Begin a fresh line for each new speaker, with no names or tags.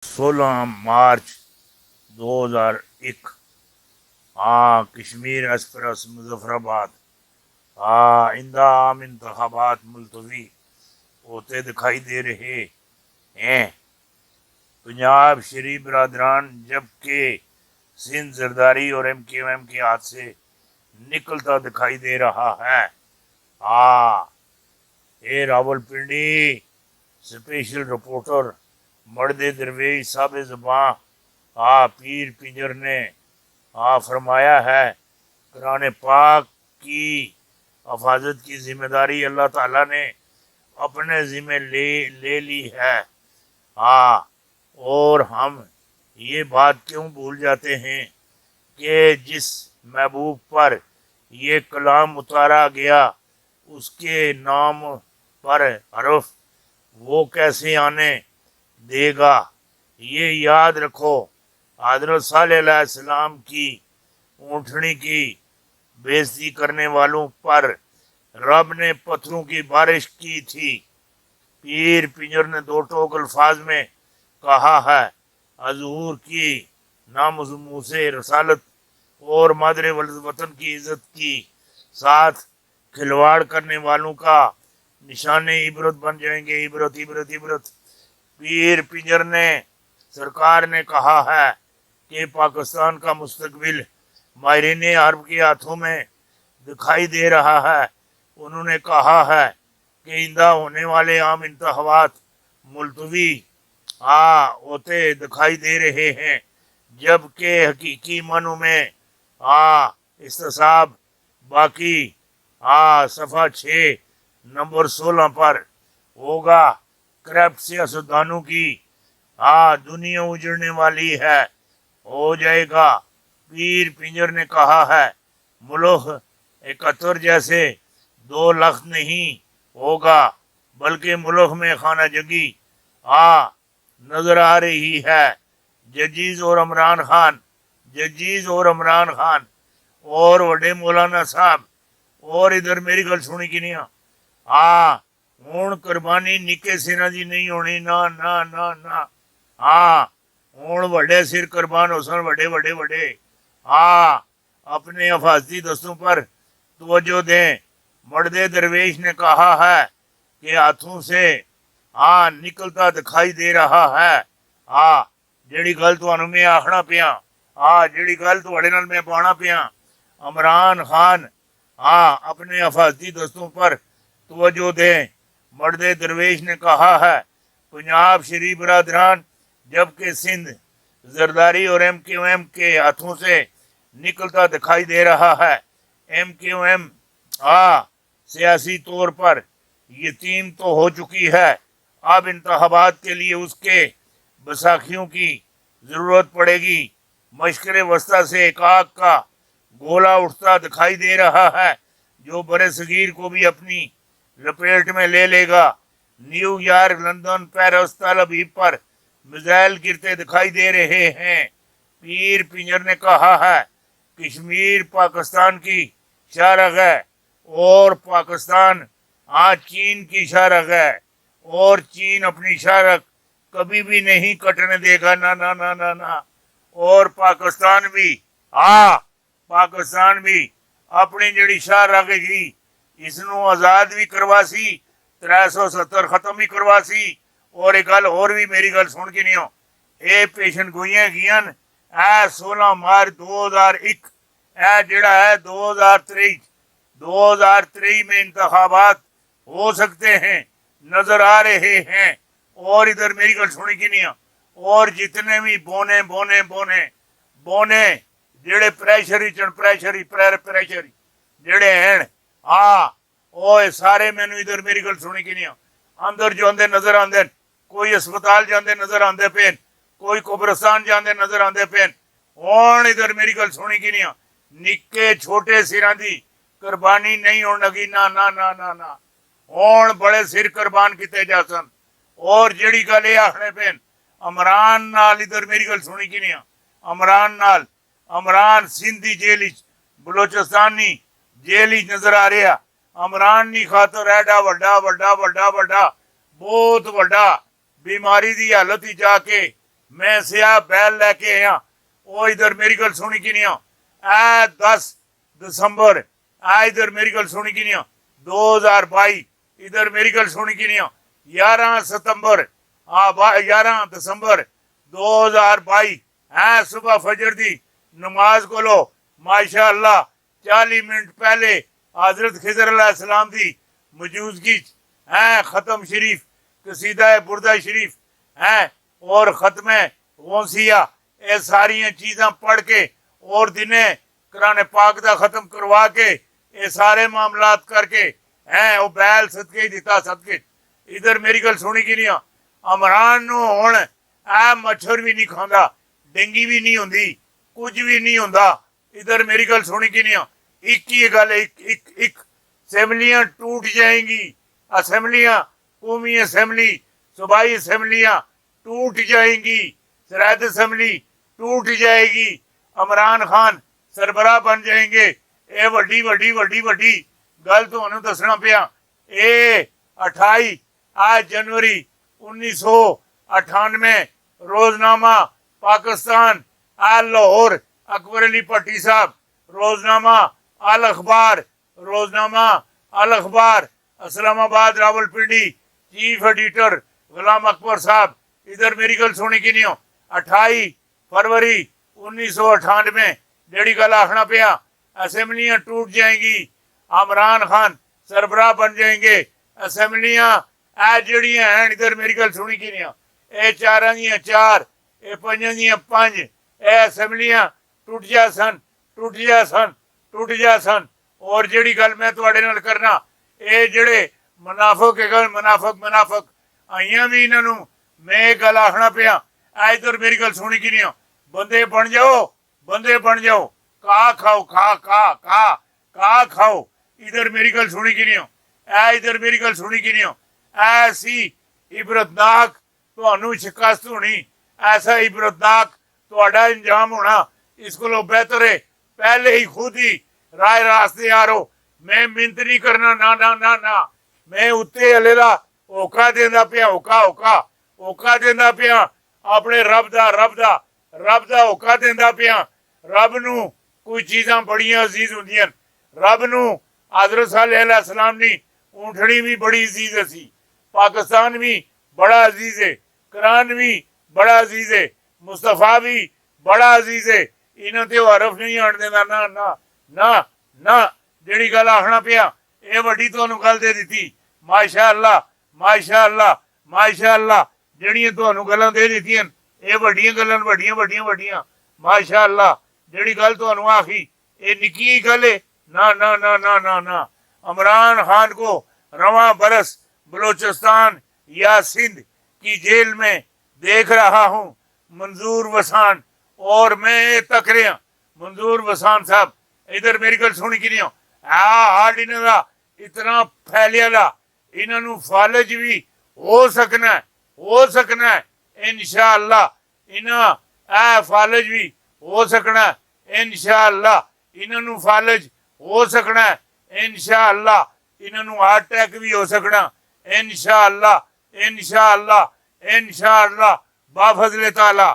16 मार्च 2001। हाँ, कश्मीर एक्सप्रेस मुजफ्फराबाद। हाँ, इंदा आम इंतखाबात मुलतवी होते दिखाई दे रहे हैं। पंजाब शरीफ बरदरान, जबकि सिंध जरदारी और MQM के हाथ से निकलता दिखाई दे रहा है। हाँ, ये रावलपिंडी स्पेशल रिपोर्टर मर्द दरवेश साहब ज़बां पीर पिंजर ने फरमाया है, कुरान पाक की हिफाजत की जिम्मेदारी अल्लाह ताला ने अपने ज़िम्मे ले ली है। और हम ये बात क्यों भूल जाते हैं कि जिस महबूब पर ये कलाम उतारा गया उसके नाम पर हरफ वो कैसे आने देगा। ये याद रखो, हज़रत सालेह अलैहिस्सलाम की ऊँटनी की बेइज्जती करने वालों पर रब ने पत्थरों की बारिश की थी। पीर पिंजर ने दो टोक अल्फाज में कहा है, हजूर की नामुज़ से रसालत और मादरे वतन की इज्जत की साथ खिलवाड़ करने वालों का निशाने इबरत बन जाएंगे। इबरत इबरत इबरत। पीर पिंजर ने सरकार ने कहा है कि पाकिस्तान का मुस्तकबिल माहिरीन अरब के हाथों में दिखाई दे रहा है। उन्होंने कहा है कि इंदा होने वाले आम इंतखाबात मुलतवी होते दिखाई दे रहे हैं, जबकि हकीकी मानों में इस्तेसाब बाकी सफ़ा 6 नंबर 16 पर होगा। करप्ट सियासतदानों की दुनिया उजड़ने वाली है, हो जाएगा। पीर पिंजर ने कहा है, मुल्क 71 जैसे 2 लाख नहीं होगा, बल्कि मुल्क में खाना जगी नजर आ रही है। जजीज और इमरान खान और वड्डे मौलाना साहब, और इधर मेरी गल सुनी कि नहीं। हूँ कुर्बानी निके सिरा दी नहीं होनी, ना ना ना ना। हूँ वड्डे सिर कुर्बान हो सन, वड्डे वड्डे वड्डे। अपने हिफाजती दस्तों पर तवज्जो दें। मर्द दरवेश ने कहा है कि हाथों से निकलता दिखाई दे रहा है। ਜਿਹੜੀ गल ਤੁਹਾਨੂੰ मैं आखना पिया, ਜਿਹੜੀ गल ਤੁਹਾਡੇ ਨਾਲ मैं पाना पिया, इमरान खान अपने हिफाजती दस्तों पर तवज्जो दें। मर्द दरवेश ने कहा है, पंजाब शरीफ बरदरान, जबकि सिंध जरदारी और MQM के हाथों से निकलता दिखाई दे रहा है। MQM सियासी तौर पर यतीम तो हो चुकी है, अब इंतखाबात के लिए उसके बैसाखियों की ज़रूरत पड़ेगी। मशक़े वस्ता से एक आग का गोला उठता दिखाई दे रहा है, जो बड़े सगीर को भी अपनी लपेट में ले लेगा। न्यूयॉर्क, लंदन, पेरिस, तल अवीव पर मिसाइल गिरते दिखाई दे रहे हैं। पीर पिंजर ने कहा है, कश्मीर पाकिस्तान की शाहरग है और पाकिस्तान चीन की शाहरग है, और चीन अपनी शाहरग कभी भी नहीं कटने देगा, ना ना ना ना ना। और पाकिस्तान भी अपनी जड़ी शाहरग ही इसनों आज़ाद भी करवासी, 370 खत्म भी करवासी। और एक गल और भी, मेरी गल सुन के नहीं हो, ये पेशन गोइयां गियान 16 मार्च 2001 जड़ा है 2023 में इंतखाबात हो सकते हैं, नजर आ रहे हैं। और इधर मेरी गल सुनी कि नहीं, और जितने भी बोने बोने बोने बोने जेड़े प्रेशरी जेड़े हैं सारे मैनू इधर मेरी गल सुनी कि नहीं, अंदर जाते नजर आते, कोई अस्पताल जाते नजर आते पे, कोई कब्रस्तान जाते नजर आते पे। हूँ इधर मेरी गल सुनी कि नहीं, निके छोटे सिरां दी कुर्बानी नहीं होने लगी, ना ना ना ना ना। हूँ बड़े सिर कुर्बान किते जा सन। और जड़ी गल ये आखने पे इमरान नाल, इधर मेरी गल सुनी कि नहीं, इमरान सिंधी जेल बलोचिस्तानी जेल नजर आ रहा। इमरान की खातर एडा वड्डा बहुत वड्डा बीमारी की हालत ही जाके ਮੈਂ ਸਿਆਹ ਬੈਲ ਲੈ ਕੇ ਆਇਆ। ਉਹ ਇਧਰ ਮੇਰੀ ਗੱਲ ਸੁਣੀ ਕਿ ਨਹੀਂ? ਐ 10 ਦਸੰਬਰ, ਐ ਇਧਰ ਮੇਰੀ ਗੱਲ ਸੁਣੀ ਕਿ ਨਹੀਂ? 2022 इधर मेरी गल सुनी कि नहीं? 11 सितंबर 11 दसंबर 2022 है सुबह फजर दी नमाज को लो माशाअल्लाह 40 मिनट पहले हजरत खिजर अलैहिस्सलाम दी मौजूदगी है खत्म शरीफ कसीदा बुरदा शरीफ है और खत्म गौसिया ये सारिया चीज़ां पढ़ के और दिने कुरान पाक दा खत्म करवा के ये सारे मामलात करके है वो बैल सदके ही दिता सदके। इधर मेरी गल सुनी कि नहीं? इमरान नूं हुण आ मच्छर भी नहीं खांदा, डेंगी भी नहीं होंदी, कुछ भी नहीं होंदा। इधर मेरी गल सुनी कि नहीं? एक ही गल एक असैम्बलियां टूट जाएंगी, असैम्बलियां कौमी असैम्बली सूबाई असैम्बलियां टूट जाएंगी, सरहद असैम्बली टूट जाएगी, इमरान खान सरबराह बन जाएंगे। ये वड्डी वड्डी वड्डी वड्डी गल तुहानूं दसना पिया। ये 28 जनवरी 1998 रोजनामा पाकिस्तान लाहौर अकबर अली भट्टी साहब रोजनामा अल अखबार रोजनामा अल अखबार इस्लामाबाद रावलपिंडी चीफ एडिटर गुलाम अकबर साहब। इधर मेरी गल सुनी कि नहीं? 28 फरवरी 1998 जेड़ी गल आखना पिया असैम्बलियां टूट जाएंगी, इमरान खान सरबराह बन जाएंगे। असैम्बलियां ए जड़ियां हैं इधर मेरी गल सुनी कि नहीं? ये 4 दियां 4 ये 5 दियां 5 ये असैम्बलियां टूट जा सन टूट जा सन टूट जा सन। और जड़ी गल मैं तुहाडे नाल करना ये जड़े मुनाफक है गल मुनाफक मुनाफक आइयां भी इन्हों मैं गल आखना पिया इधर मेरी गल सुनी कि नहीं? बंदे बन जाओ बंदे बन जाओ का खाओ खा का का खाओ। इधर मेरी गल सुनी कि नहीं? इधर मेरी गल सुनी कि नहीं? ऐसी इबरतनाक तुहानू शिकस्त होनी, ऐसा इबरतनाक तुहाडा इंजाम होना, इसको बेहतर है पहले ही खुद ही राय रास्ते आ रहो। मैं मिन्नत नहीं करना ना ना ना ना मैं उत्ते हले दा होका देंदा पिया होका होका होका देंदा पिया अपने रब दा होका देंदा पिया। रब नू कोई चीज़ां बड़ियां अजीज होंदियां, रब नू हज़रत सल्लल्लाहु अलैहि वसल्लम नी ऊँटनी भी बड़ी अजीज सी, पाकिस्तान भी बड़ा अजीज है, कुरान भी बड़ा अजीज है, मुस्तफा भी बड़ा अजीज है। इन्हों ते हरफ नहीं आन देना ना ना ना ना जेड़ी गल आखना पिया ये वड्डी तुहानू गल दे दी माशाअल्लाह माशाअल्लाह माशाअल्लाह जेड़ियां तुहानू गल्लां दे दित्तियां ये वड्डियां गल्लां वड्डियां वड्डियां वड्डियां माशाअल्लाह। जेड़ी गल तुहानू आखी ये निक्की ही गल है ना ना ना ना ना ना। इमरान खान को रवां बरस बलोचिस्तान या सिंध की जेल में देख रहा हूँ मंजूर वसान और मैं तक रहा मंजूर वसान साहब। इधर मेरी गल सुनी कि नहीं? हार्ड इन्हों का इतना फैलिया दा इन्हों फालज भी हो सकना है इंशाअल्लाह। इन्हों फालज भी हो सकना है इंशाअल्लाह, इन्हों फालज हो सकना है इंशाअल्लाह, इन्हों हार्ट अटैक भी हो सकना इंशाअल्लाह इंशाअल्लाह इंशाअल्लाह बाफजल ताला।